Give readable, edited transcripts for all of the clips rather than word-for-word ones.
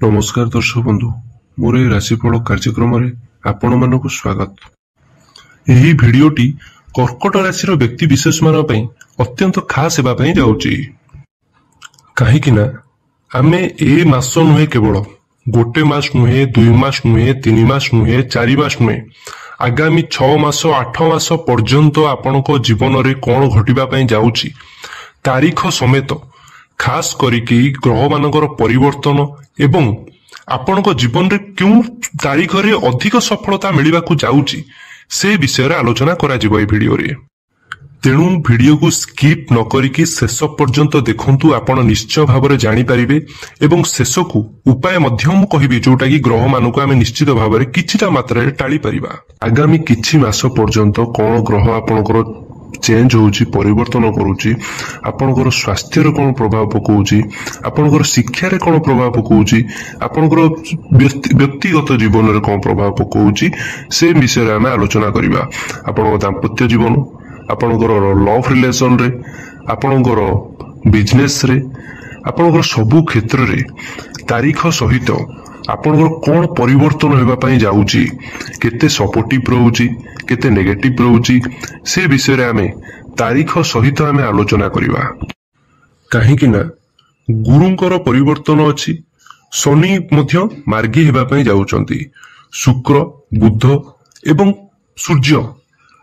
नमस्कार दर्शक बंधु मोर ए राशिफल कार्यक्रम रे आपण मानक स्वागत। एही भिडियोटी कर्कट राशि व्यक्ति विशेष मान पई अत्यंत खास हेबा पई जाउची। काहेकि ना आमे ए मास नुहे केवल गोटे मास नुहे 2 मास नुहे 3 मास नुहे 4 मास नुहे आगामी 6 मास 8 मास पर्यंत आपनको जीवन रे कोन घटिबा पई जाउची तारीख समेत खास करिकी ग्रह मानकर परिवर्तन एवं आपनको जीवन रे क्यों तारीख रे अधिक सफलता मिलवा को जाउची से विषय रे आलोचना करा जिवो ए वीडियो रे। तेणु वीडियो को स्किप न करिकी शेष पर्यंत देखंतु आपण निश्चय भाव रे जानि परिबे एवं शेष को उपाय मध्यम कहिबे जोटा कि ग्रह मानको आमे निश्चित भाव रे किछिटा मात्रा रे टाली परिबा। आगामी किछि मास पर्यंत कोन ग्रह आपनकर चेंज होउची परिवर्तन करूची आपनकर स्वास्थ्य रे कोन प्रभाव पकोउची आपनकर शिक्षा रे कोन प्रभाव पकोउची आपनकर व्यक्तिगत जीवन रे कोन प्रभाव पकोउची से विषय रे हम आलोचना करिबा। आपनकर दाम्पत्य जीवन आपनकर लव रिलेशन रे आपनकर बिजनेस रे आपनकर सबु क्षेत्र रे तारीख सहित आपनकर कोन परिवर्तन हेबा पई जाउची केते सपोर्टिव रहउची केते नेगेटिव रहउची से विषय रे हमें तारीख सहित हमें आलोचना करिबा। काहे कि ना गुरुंकर परिवर्तन अछि शनि मध्य मार्गी हेबा पई जाउचंती शुक्र बुध एवं सूर्य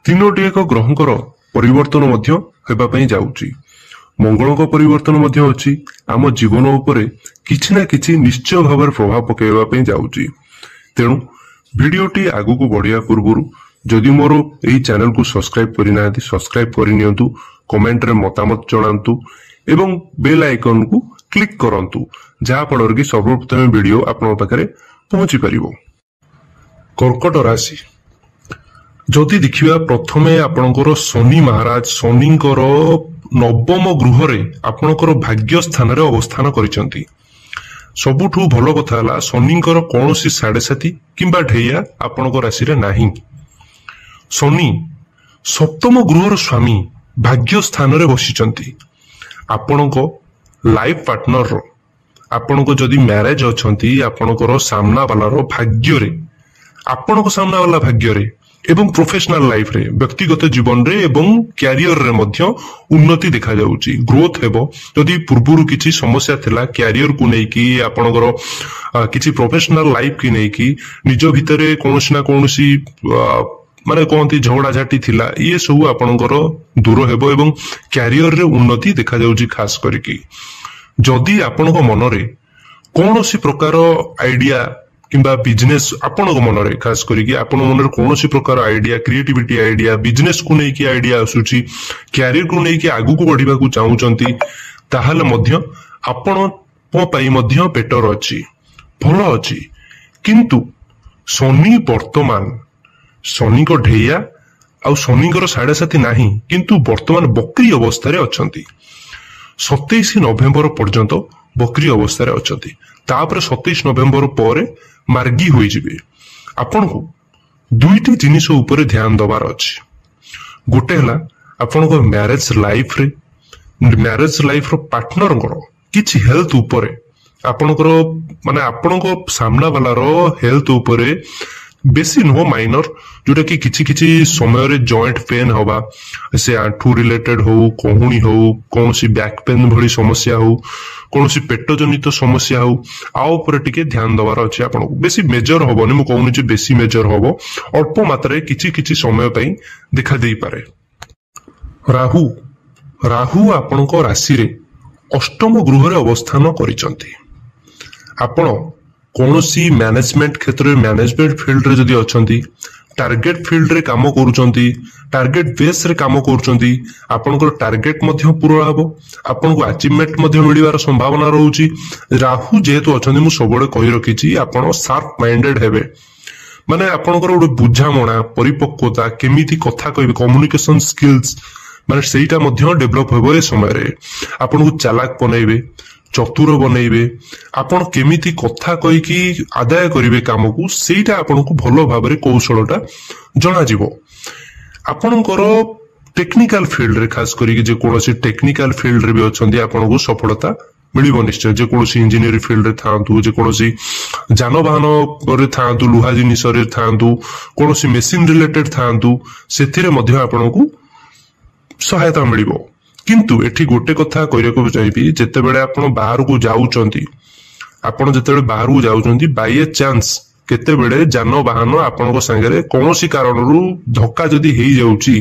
तीनोटी एक ग्रहंकर परिवर्तन मध्य हेबा पई जाउची। मंगल को परिवर्तन मध्य अछि आम जीवन उपरे किछि ना किछि निश्चय भाव प्रभाव पकेबा पई जाउची। तेणु वीडियोटी आगु को बढ़िया पूर्वरु जदि मोर एही चैनल को सब्सक्राइब करिना सब्सक्राइब करिनियंतु कमेंट रे मतामत जणांतु एवं बेल आइकन को क्लिक करंतु जहा फल कि सर्वप्रथम वीडियो आपन पाखरे पहुंची परिबो। कर्कट राशि जदि देखिबा प्रथमे आपनकर शनि महाराज शनिंकर नवम गृह रे आपनकर भाग्य स्थान रे अवस्थान करिसंती। सबुठु भलो कथा हला शनिंकर कोनोसी साढ़े साथी किंबा ढैया आपनकर राशि रे नाही। शनि सप्तम गृहर स्वामी भाग्य स्थान रे बसिचंती। आपनको लाइफ पार्टनर रो आपनको जदि मैरिज अछंती आपनकर सामना वाला रो भाग्य रे आपनको सामना वाला भाग्य रे एवं प्रोफेशनल लाइफ रे व्यक्तिगत जीवन रे एवं कैरियर रे मध्य उन्नति देखा जाउची ग्रोथ हेबो। जदि पूर्वरु किछि समस्या थिला कैरियर को नै कि आपनकर किछि प्रोफेशनल लाइफ की नै कि निज भितरे कोनोसी ना कोनोसी माने कोनती झगड़ा झाटी थिला ये सब आपनकर दूर हेबो एवं कैरियर रे उन्नति देखा जाउची। खास करिकी जदि आपनको मन रे कोनोसी प्रकार आइडिया किंबा बिजनेस आपनको मन रे खास करिकी आपन मन रे कोनोसी प्रकार आइडिया क्रिएटिविटी आइडिया बिजनेस को नै कि आइडिया आसुची कैरियर को नै कि आगु को बढ़िबा को चाहउचंती ताहाले मध्य आपन पई मध्य बेटर अछि भलो अछि। किंतु शनि वर्तमान शनि को ढैया आ शनि को साढ़े साथी नाही किंतु वर्तमान बकरी अवस्था रे अछंती 27 नवेम्बर पर्यंत बकरी अवस्था रे अछंती। तापर 27 नवेम्बर पर मार्गी होई जिबे। आपन को दुईटी जिनिस ऊपर ध्यान दबार अछि। गोटे हला आपन को मैरिज लाइफ रो पार्टनर को किछि हेल्थ ऊपर आपन को माने आपन को सामना वाला रो हेल्थ ऊपर बेसी नो माइनर जोटा कि किछि किछि समय रे जॉइंट पेन होबा से आंठू रिलेटेड हो कोहुणी हो कोनोसी बैक पेन भली समस्या हो कोनोसी पेट जनित समस्या हो आ ऊपर टिके ध्यान दबार अछि। आपन बेसी मेजर होबनी मु कहूनी जे बेसी मेजर होबो अल्प मात्रा रे किछि किछि समय पई देखा देई पारे। राहु आपन को राशि रे अष्टम गृह रे अवस्थान करिसंती। आपन कोनोसी मैनेजमेंट क्षेत्र रे मैनेजमेंट फील्ड रे जदि अछंती टारगेट फील्ड रे काम करूचंती टारगेट बेस रे काम करूचंती आपनकर टारगेट मध्य पूरा हबो आपनको अचीवमेंट मध्य मिलिबार संभावना रहउची। राहु जेहेतु अछंती मु सबले कहि रखिची आपण शार्प माइंडेड हेबे माने आपनकर ओडे बुझामणा परिपक्वता केमिति कथा कहबे कम्युनिकेशन स्किल्स माने सेटा मध्य डेवलप हेबो। ए समय रे आपनको चालाक बनेइबे चतुर बनइबे आपण केमिति कथा कहि कि आदाय करिवे काम को सेटा आपनको भलो भाबरे कौशलटा जणा जिवो। आपणकर टेक्निकल फील्ड रे खास करी जे कोनोसी टेक्निकल फील्ड रे भी अछंती आपनको सफलता मिलिब निश्चय जेकोसी इंजीनियरिंग फील्ड रे थांतु जेकोसी जानवाहन रे थांतु लुहा जिनिस रे थांतु कोनोसी मेसिन रिलेटेड थांतु सेथिरे मध्ये आपनकु सहायता मिलिबो। किंतु एठी गोटे कथा कहिराको चाहिबी जेतेबेले आपण बाहर को जाउचंती आपण जेतेबेले बाहर को जाउचंती बाय चांस केतेबेले जानवाहन आपनको संगे कोनोसी कारणरू धक्का जदी हेई जाउची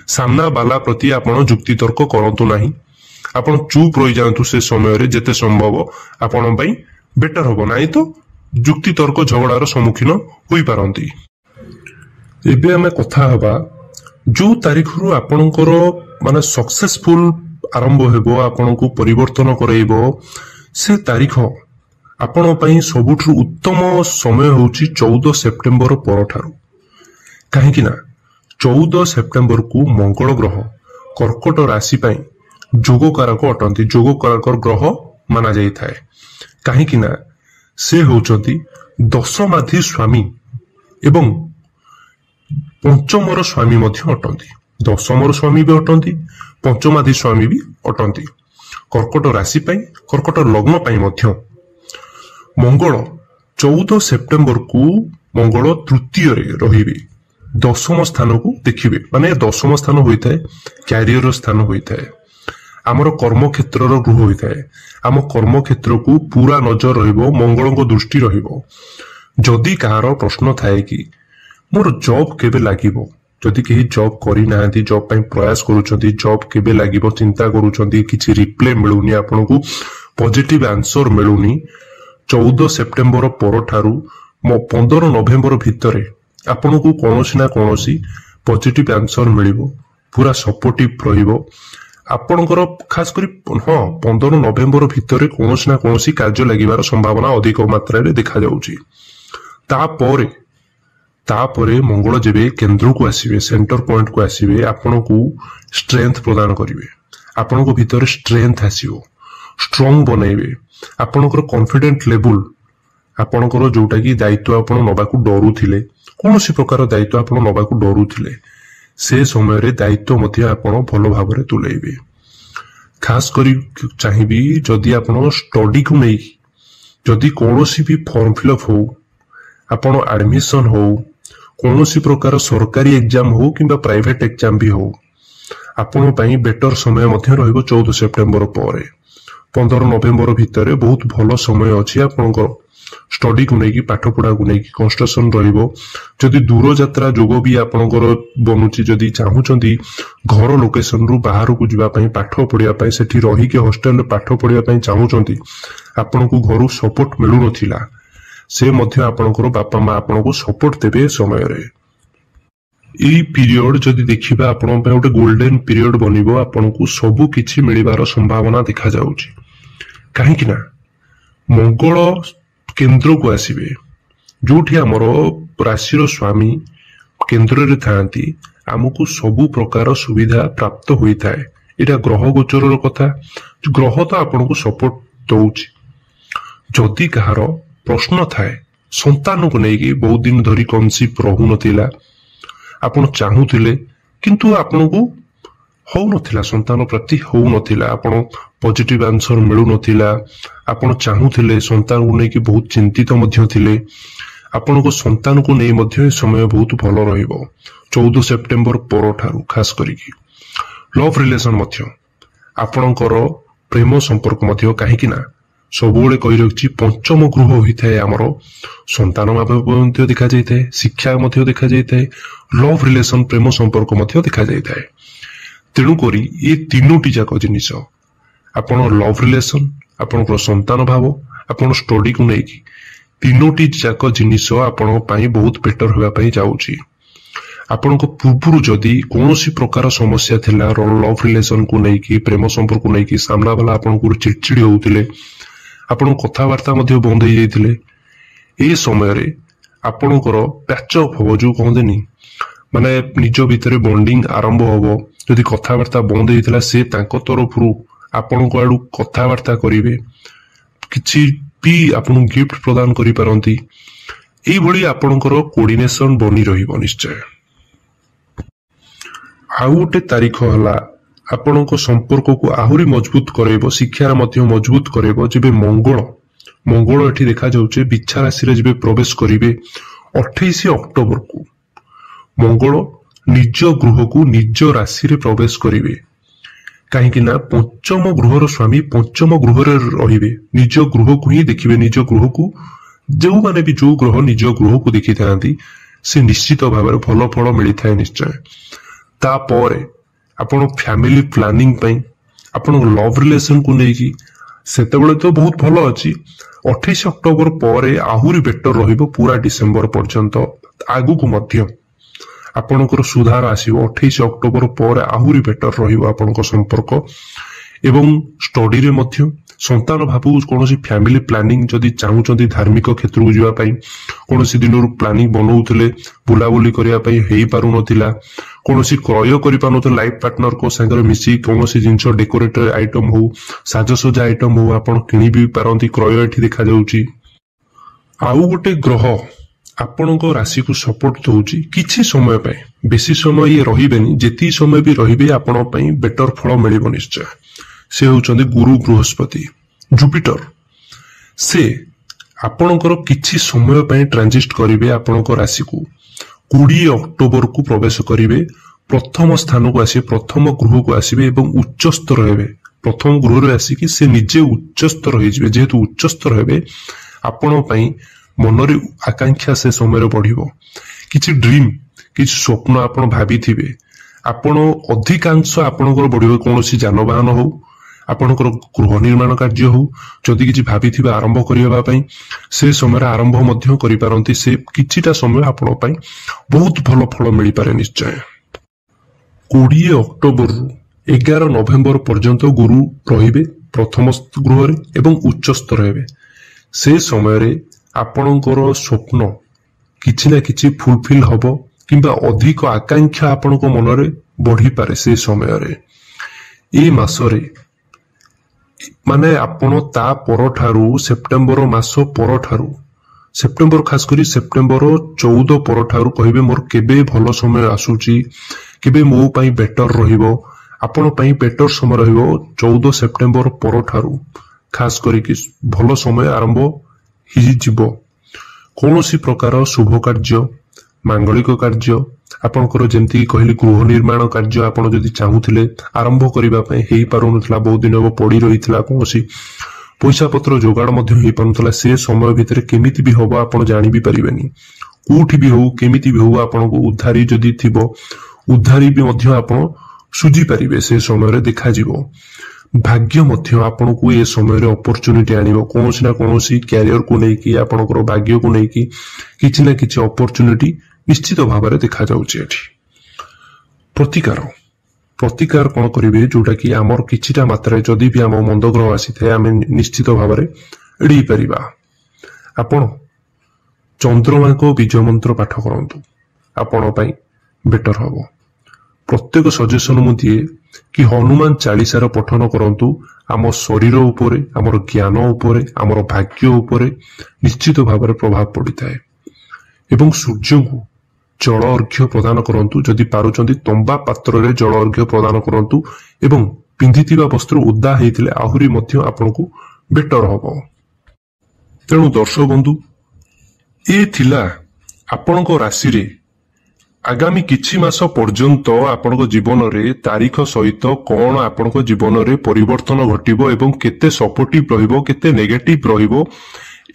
सामना बाला प्रति आपण जुक्ति तर्क करंतु नाही। आपण चुप रही जातु से समय रे जेते संभव आपण पई बेटर होबो नाही तो जुक्ति तर्क झगड़ार सम्मुखीन होई पारंती। एबे हमें कथा हबा जो तारीख रु आपणकर माने सक्सेसफुल आरंभ हेबो आपणको परिवर्तन करैबो से तारीख आपण पई सबुठु उत्तम समय होउची 14 सेप्टेम्बर परठारु। काहे कि ना 14 सेप्टेम्बर को मंगल ग्रह कर्कट राशि पई जोगकारक अटंती जोगकारक ग्रह माना जाई थाए। काहे कि ना से होउचंती दशमाधी स्वामी एवं पंचमर स्वामी मध्य अटंती। दशमर स्वामी भी अटंती पंचमाधी स्वामी भी अटंती। कर्कट राशि पई कर्कट लग्न पई मध्य मंगल 14 सेप्टेम्बर को मंगल तृतीय रे रहिबे दशम स्थान को देखिबे माने दशम स्थान होइथाय कैरियर स्थान होइथाय आमर कर्म क्षेत्र रो ग्रह होइथाय। आम कर्म क्षेत्र को पूरा नजर रहिबो मंगल को दृष्टि रहिबो। जदि कहार प्रश्न थाए कि मोर जॉब केबे लागिबो जदि केही जॉब करि नाहंती जॉब पई प्रयास करूछंती जॉब केबे लागिबो चिंता करूछंती किछि रिप्लाई मिलुनी आपनको पॉजिटिव आंसर मिलुनी 14 सेप्टेम्बर परठारु 15 नवेम्बर भितरे आपनको कोनोसी ना कोनोसी पॉजिटिव आंसर मिलिबो पूरा सपोर्टिव रहिबो आपणकर खास करी 15 नवेम्बर भितरे कोनोसी ना कोनोसी कार्य लागिबार संभावना अधिक मात्रा रे देखा जाउची। तापरे मंगल जेबे केंद्र को आसीबे सेंटर पॉइंट को आसीबे आपनको स्ट्रेंथ प्रदान करिवे आपनको भितर स्ट्रेंथ आसीबो स्ट्रांग बनैबे आपणकर कॉन्फिडेंट लेवल आपणकर जोटा की दायित्व आपण नबाकू डरुथिले कोनोसी प्रकार दायित्व आपण नबाकू डरुथिले से समय रे दायित्व मध्ये आपण भलो भाबरे तुलैबे। खास करी चाहिबी जदि आपण स्टडी को नै जदि कोनोसी भी फॉर्म फिलअप हो आपण एडमिशन हो कोनोसी प्रकार सरकारी एग्जाम हो किंबा प्राइवेट एग्जाम भी हो आपण पई बेटर समय मध्ये रहइबो 14 सेप्टेम्बर परे 15 नवेम्बर भितर बहुत भलो समय अछि आपनकर स्टडी को नै पाठ पढ़ा को नै कंस्ट्रक्शन रहिबो। जदि दूर यात्रा जोग भी आपनकर बनुची जदि चाहुचंती घर लोकेशन रु बाहर को जिबा पई पाठ पढ़िया पई सेठी रही के हॉस्टल रे पाठ पढ़िया पई चाहुचंती आपनको घरु सपोर्ट मिलु नथिला से मध्य आपनकर बापा मां आपनको सपोर्ट देबे समय रे। ई पीरियड जदि देखिबा आपण पे गोटे गोल्डन पीरियड बनिबो आपनको सबु किछि मिलिबार संभावना देखा जाउची। काहे कि ना मंगल केंद्र को आसीबे जोठी हमर राशि रो स्वामी केंद्र रे थांती हमकु सबु प्रकार सुविधा प्राप्त होई थाए। एटा ग्रह गोचर रो कथा ग्रह तो आपनको सपोर्ट दउची। जदि कहार प्रश्न थाए संतान को नेकी बहुत दिन धरी कनसीप रहु नथिला आपण चाहुथिले किंतु आपनको हो नथिला संतान प्रति हो नथिला आपण पॉजिटिव आंसर मिलु नथिला आपण चाहुथिले संतान को नेकी बहुत चिंतित मध्य थिले आपनको संतान को नै मध्य समय बहुत भलो रहिबो 14 सेप्टेम्बर परठारु खास करिकी लव रिलेशन मध्य आपणकर प्रेम संपर्क मध्य काहे कि ना सबुले कहि रखछि पंचम गृह होइथाय हमर संतान मध्य देखा जाइथाय शिक्षा मध्य देखा जाइथाय लव रिलेशन प्रेम संपर्क मध्य देखा जाइथाय। तेणु करी ये तीनोटी जाक जिनिस आपण लव रिलेशन आपणकर संतान भाव आपण स्टडी को नै तीनोटी जाक जिनिस आपण पई बहुत बेटर होबा पई जाउची। आपण को पूर्वरु जदि कोनोसी प्रकार समस्या थिला लव रिलेशन को नै प्रेम संपर्क को नै सामना वाला आपण को चिड़चिड़ी होउतिले आपण कथावार्ता मध्य बंद हो जाइथिले ए समय रे आपणकर पैच अप हो जो कहंदेनी माने निज भितरे बॉन्डिंग आरंभ होबो। जदि कथावार्ता बंद होइथिला से तांको तरफरु आपण को आडू कथावार्ता करिवे किछि भी आपण गिफ्ट प्रदान करि पारंती एई भली आपणकर कोऑर्डिनेशन बनी रहिबो निश्चय। आउ गोटे तारीख हला ଆପଣଙ୍କ ସମ୍ପର୍କକୁ ଆହୁରି ମଜବୁତ କରାଇବ, ଶିକ୍ଷାର ମଧ୍ୟ ମଜବୁତ କରାଇବ। ଯେବେ ମଙ୍ଗଳ ଏଠି ଦେଖାଯାଉଛି ବିଛା ରାଶିରେ ଯେବେ ପ୍ରବେଶ କରିବେ 28 ଅକ୍ଟୋବରକୁ ମଙ୍ଗଳ ନିଜ ଗୃହକୁ ନିଜ ରାଶିରେ ପ୍ରବେଶ କରିବେ। କାହିଁକି ନା ପଞ୍ଚମ ଗୃହର ସ୍ୱାମୀ ପଞ୍ଚମ ଗୃହରେ ରହିବେ, ନିଜ ଗୃହକୁ ହିଁ ଦେଖିବେ। ନିଜ ଗୃହକୁ ଯେଉଁମାନେ ବି ଯୋଉ ଗ୍ରହ ନିଜ ଗୃହକୁ ଦେଖିଥାନ୍ତି ସେ ନିଶ୍ଚିତ ଭାବରେ ଭଲ ଫଳ ମିଳିଥାଏ ନିଶ୍ଚୟ। ତାପରେ ଆପଣ ଫ୍ୟାମିଲି ପ୍ଲାନିଂ ପାଇଁ, ଆପଣଙ୍କ ଲଭ ରିଲେସନକୁ ନେଇକି ସେତେବେଳେ ତ ବହୁତ ଭଲ ଅଛି। 28 ଅକ୍ଟୋବର ପରେ ଆହୁରି ବେଟର ରହିବ ପୁରା ଡିସେମ୍ବର ପର୍ଯ୍ୟନ୍ତ। ଆଗକୁ ମଧ୍ୟ ଆପଣଙ୍କର ସୁଧାର ଆସିବ। 28 ଅକ୍ଟୋବର ପରେ ଆହୁରି ବେଟର ରହିବ ଆପଣଙ୍କ ସମ୍ପର୍କ। ଏବଂ ଷ୍ଟଡିରେ ମଧ୍ୟ ସନ୍ତାନ ଭାବୁ କୌଣସି ଫ୍ୟାମିଲି ପ୍ଲାନିଂ ଯଦି ଚାହୁଁଛନ୍ତି ଧାର୍ମିକ କ୍ଷେତ୍ରକୁ ଯିବା ପାଇଁ, କୌଣସି ଦିନରୁ ପ୍ଲାନିଂ ବନଉଥିଲେ ବୁଲାବୁଲି କରିବା ପାଇଁ ହେଇପାରୁନଥିଲା, କୌଣସି କ୍ରୟ କରିପାରୁନଥିଲେ ଲାଇଫ ପାର୍ଟନରଙ୍କ ସାଙ୍ଗରେ ମିଶି କୌଣସି ଜିନିଷ ଡେକୋରେଟର ଆଇଟମ ହଉ, ସାଜସଜ୍ଜା ଆଇଟମ ହଉ ଆପଣ କିଣି ବି ପାରନ୍ତି, କ୍ରୟ ଏଠି ଦେଖାଯାଉଛି। ଆଉ ଗୋଟେ ଗ୍ରହ ଆପଣଙ୍କ ରାଶିକୁ ସପୋର୍ଟ ଦଉଛି କିଛି ସମୟ ପାଇଁ, ବେଶୀ ସମୟ ଇଏ ରହିବେନି, ଯେତିକି ସମୟ ବି ରହିବେ ଆପଣଙ୍କ ପାଇଁ ବେଟର ଫଳ ମିଳିବ ନିଶ୍ଚୟ। ସେ ହେଉଛନ୍ତି ଗୁରୁ ବୃହସ୍ପତି ଜୁପିଟର। ସେ ଆପଣଙ୍କର କିଛି ସମୟ ପାଇଁ ଟ୍ରାନଜିଷ୍ଟ କରିବେ ଆପଣଙ୍କ ରାଶିକୁ। 20 ଅକ୍ଟୋବରକୁ ପ୍ରବେଶ କରିବେ, ପ୍ରଥମ ସ୍ଥାନକୁ ଆସିବେ, ପ୍ରଥମ ଗୃହକୁ ଆସିବେ ଏବଂ ଉଚ୍ଚସ୍ତର ହେବେ। ପ୍ରଥମ ଗୃହରେ ଆସିକି ସେ ନିଜେ ଉଚ୍ଚସ୍ତର ହେଇଯିବେ। ଯେହେତୁ ଉଚ୍ଚସ୍ତର ହେବେ ଆପଣଙ୍କ ପାଇଁ ମନରେ ଆକାଂକ୍ଷା ସେ ସମୟରେ ବଢିବ। କିଛି ଡ୍ରିମ୍, କିଛି ସ୍ୱପ୍ନ ଆପଣ ଭାବିଥିବେ, ଆପଣ ଅଧିକାଂଶ ଆପଣଙ୍କର ବଢିବ। କୌଣସି ଯାନବାହନ ହଉ, ଆପଣଙ୍କର ଗୃହ ନିର୍ମାଣ କାର୍ଯ୍ୟ ହଉ, ଯଦି କିଛି ଭାବିଥିବେ ଆରମ୍ଭ କରିବା ପାଇଁ ସେ ସମୟରେ ଆରମ୍ଭ ମଧ୍ୟ କରିପାରନ୍ତି। ସେ କିଛିଟା ସମୟ ଆପଣଙ୍କ ପାଇଁ ବହୁତ ଭଲ ଫଳ ମିଳିପାରେ ନିଶ୍ଚୟ। 20 ଅକ୍ଟୋବରରୁ 11 ନଭେମ୍ବର ପର୍ଯ୍ୟନ୍ତ ଗୁରୁ ରହିବେ ପ୍ରଥମ ଗୃହରେ ଏବଂ ଉଚ୍ଚସ୍ତର ହେବେ। ସେ ସମୟରେ ଆପଣଙ୍କର ସ୍ୱପ୍ନ କିଛି ନା କିଛି ଫୁଲଫିଲ୍ ହବ କିମ୍ବା ଅଧିକ ଆକାଂକ୍ଷା ଆପଣଙ୍କ ମନରେ ବଢିପାରେ। ସେ ସମୟରେ ଏଇ ମାସରେ ମାନେ ଆପଣ ତା ପରଠାରୁ ସେପ୍ଟେମ୍ବର ମାସ ପରଠାରୁ, ସେପ୍ଟେମ୍ବର ଖାସ କରି ସେପ୍ଟେମ୍ବର 14 ପରଠାରୁ କହିବେ ମୋର କେବେ ଭଲ ସମୟ ଆସୁଛି, କେବେ ମୋ ପାଇଁ ବେଟର ରହିବ। ଆପଣ ପାଇଁ ବେଟର ସମୟ ରହିବ 14 ସେପ୍ଟେମ୍ବର ପରଠାରୁ ଖାସ କରିକି ଭଲ ସମୟ ଆରମ୍ଭ ହେଇଯିବ। କୌଣସି ପ୍ରକାର ଶୁଭ କାର୍ଯ୍ୟ, ମାଙ୍ଗଳିକ କାର୍ଯ୍ୟ, ଆପଣଙ୍କର ଯେମିତି କହିଲି ଗୃହ ନିର୍ମାଣ କାର୍ଯ୍ୟ ଆପଣ ଯଦି ଚାହୁଁଥିଲେ ଆରମ୍ଭ କରିବା ପାଇଁ ହେଇପାରୁନଥିଲା, ବହୁତ ଦିନ ହେବ ପଡି ରହିଥିଲା, କୌଣସି ପଇସା ପତ୍ର ଯୋଗାଡ଼ ମଧ୍ୟ ହେଇପାରୁନଥିଲା, ସେ ସମୟ ଭିତରେ କେମିତି ବି ହବ ଆପଣ ଜାଣି ବି ପାରିବେନି। କୋଉଠି ବି ହଉ, କେମିତି ବି ହଉ, ଆପଣଙ୍କୁ ଉଦ୍ଧାରି ଯଦି ଥିବ ଉଦ୍ଧାରି ବି ମଧ୍ୟ ଆପଣ ସୁଝି ପାରିବେ। ସେ ସମୟରେ ଦେଖାଯିବ। ଭାଗ୍ୟ ମଧ୍ୟ ଆପଣଙ୍କୁ ଏ ସମୟରେ ଅପରଚ୍ୟୁନିଟି ଆଣିବ। କୌଣସି ନା କୌଣସି କ୍ୟାରିୟରକୁ ନେଇକି, ଆପଣଙ୍କର ଭାଗ୍ୟକୁ ନେଇକି କିଛି ନା କିଛି ଅପରଚ୍ୟୁନିଟି ନିଶ୍ଚିତ ଭାବରେ ଦେଖାଯାଉଛି ଏଠି। ପ୍ରତିକାର କଣ କରିବେ, ଯୋଉଟା କି ଆମର କିଛିଟା ମାତ୍ରାରେ ଯଦି ବି ଆମ ମନ୍ଦ ଗ୍ରହ ଆସିଥାଏ ଆମେ ନିଶ୍ଚିତ ଭାବରେ ଏଡେଇ ପାରିବା। ଆପଣ ଚନ୍ଦ୍ରମାଙ୍କ ବୀଜ ମନ୍ତ୍ର ପାଠ କରନ୍ତୁ, ଆପଣ ପାଇଁ ବେଟର ହବ। ପ୍ରତ୍ୟେକ ସଜେସନ ମୁଁ ଦିଏ କି ହନୁମାନ ଚାଳିଶାର ପଠନ କରନ୍ତୁ। ଆମ ଶରୀର ଉପରେ, ଆମର ଜ୍ଞାନ ଉପରେ, ଆମର ଭାଗ୍ୟ ଉପରେ ନିଶ୍ଚିତ ଭାବରେ ପ୍ରଭାବ ପଡିଥାଏ। ଏବଂ ସୂର୍ଯ୍ୟଙ୍କୁ ଜଳ ଅର୍ଘ୍ୟ ପ୍ରଦାନ କରନ୍ତୁ। ଯଦି ପାରୁଛନ୍ତି ତମ୍ବା ପାତ୍ରରେ ଜଳ ଅର୍ଘ୍ୟ ପ୍ରଦାନ କରନ୍ତୁ ଏବଂ ପିନ୍ଧିଥିବା ବସ୍ତ୍ର ଓଦା ହେଇଥିଲେ ଆହୁରି ମଧ୍ୟ ଆପଣଙ୍କୁ ବେଟର ହବ। ତେଣୁ ଦର୍ଶକ ବନ୍ଧୁ, ଏ ଥିଲା ଆପଣଙ୍କ ରାଶିରେ ଆଗାମୀ କିଛି ମାସ ପର୍ଯ୍ୟନ୍ତ ଆପଣଙ୍କ ଜୀବନରେ ତାରିଖ ସହିତ କଣ ଆପଣଙ୍କ ଜୀବନରେ ପରିବର୍ତ୍ତନ ଘଟିବ ଏବଂ କେତେ ସପୋର୍ଟିଭ ରହିବ, କେତେ ନେଗେଟିଭ ରହିବ,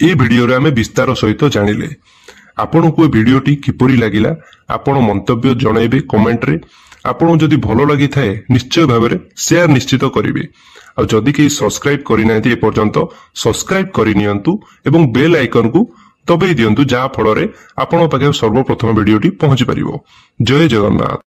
ଏ ଭିଡିଓରେ ଆମେ ବିସ୍ତାର ସହିତ ଜାଣିଲେ। ଆପଣଙ୍କୁ ଏ ଭିଡିଓଟି କିପରି ଲାଗିଲା ଆପଣ ମନ୍ତବ୍ୟ ଜଣାଇବେ କମେଣ୍ଟରେ। ଆପଣଙ୍କୁ ଯଦି ଭଲ ଲାଗିଥାଏ ନିଶ୍ଚୟ ଭାବରେ ସେୟାର ନିଶ୍ଚିତ କରିବେ। ଆଉ ଯଦି କେହି ସବସ୍କ୍ରାଇବ କରିନାହାନ୍ତି ଏପର୍ଯ୍ୟନ୍ତ ସବସ୍କ୍ରାଇବ କରିନିଅନ୍ତୁ ଏବଂ ବେଲ୍ ଆଇକନକୁ ଦବେଇ ଦିଅନ୍ତୁ, ଯାହା ଫଳରେ ଆପଣଙ୍କ ପାଖରେ ସର୍ବପ୍ରଥମ ଭିଡିଓଟି ପହଞ୍ଚି ପାରିବ। ଜୟ ଜଗନ୍ନାଥ।